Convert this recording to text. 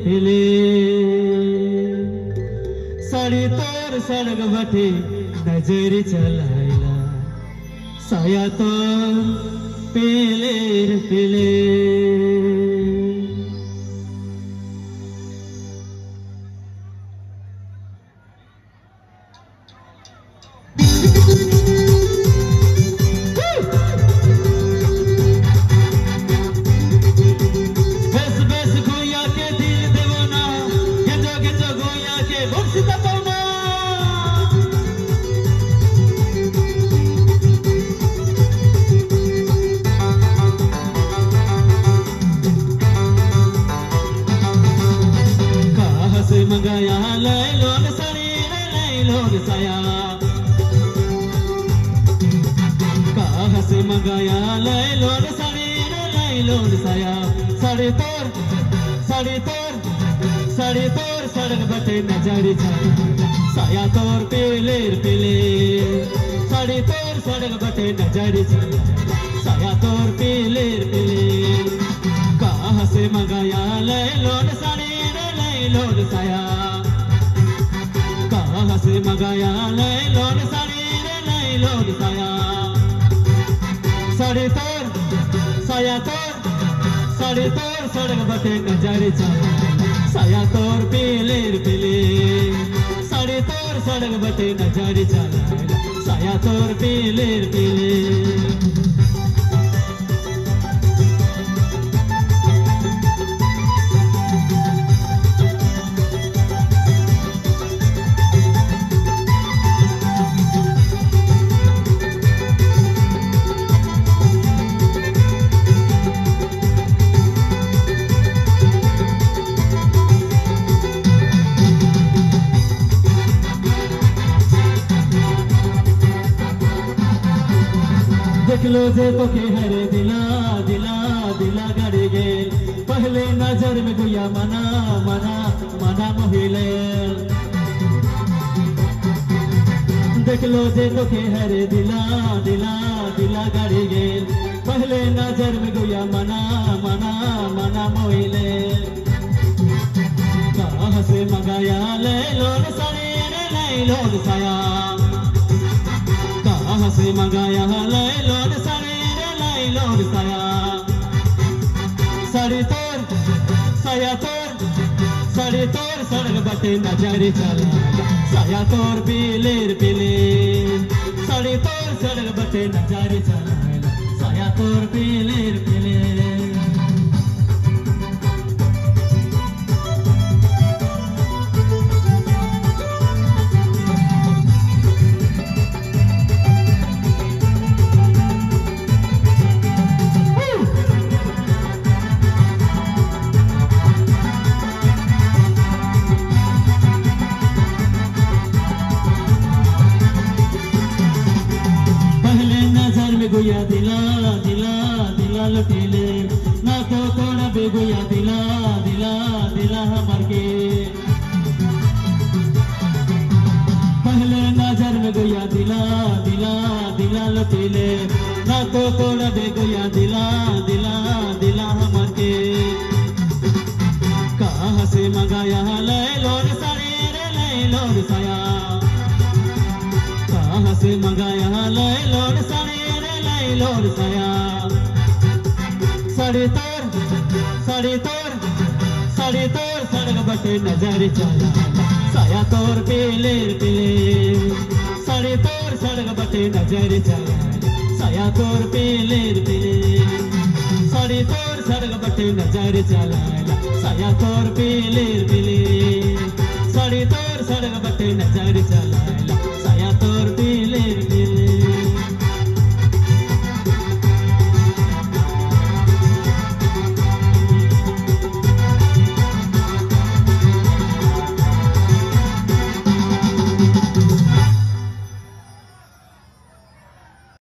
पिले साड़ी तोर सड़क बटे नजर चलाइला साया तोर पिले पिले मंगाया लैलोन शरीर लैलोन साया कहाँ से मंगाया लैलोन शरीर लैलोन साया साड़ी तोर सड़क बटे नजर साया तोर पिले पिले साड़ी तोर सड़क बटे नजर साया तोर पिले पिले कहाँ से मंगाया लैलोन शरीर लैलोन साया कहाँ से मंगाया लैलोन शरीर लैलोन साया साड़ी तोर साया तोर साड़ी तोर सड़क बटे नजर साया तोर पिले पिले साड़ी तोर सड़क बटे नजर साया तोर पिले पिले देख लो जे तो के हरे दिला दिला दिला गड़ी गेल पहले नजर में गुया मना मना मना मोहिले देख लो जे तो के हरे दिला दिला दिला गड़ी गेल पहले नजर में गुया मना मना मना मोहिले कहाँ से मंगाया लैलोन शरीर लैलोन साया कहाँ से मंगाया लैलोन शरीर लैलोन साया साड़ी तोर साया तोर साड़ी तोर सड़क बटे नजर साया तोर पिले पिले साड़ी तोर सड़क बटे नजर साया तोर पिले पिले गुया दिला दिला दिला लुटीले ना तो कोड़ा बे गुया दिला दिला दिला मर के पहले नजर में गुया दिला दिला दिला लुटीले ना तो कोड़ा बे गुया दिला दिला दिला मर के कहाँ से मंगाया लैलोन शरीर लैलोन साया कहाँ से मंगाया लैलोन शरीर लैलोन साया साड़ी तोर सड़क बटे नजर साया तोर पिले पिले साड़ी तोर सड़क बटे नजर साया तोर पिले पिले साड़ी तोर सड़क बटे नजर साया तोर पिले पिले साड़ी तोर सड़क बटे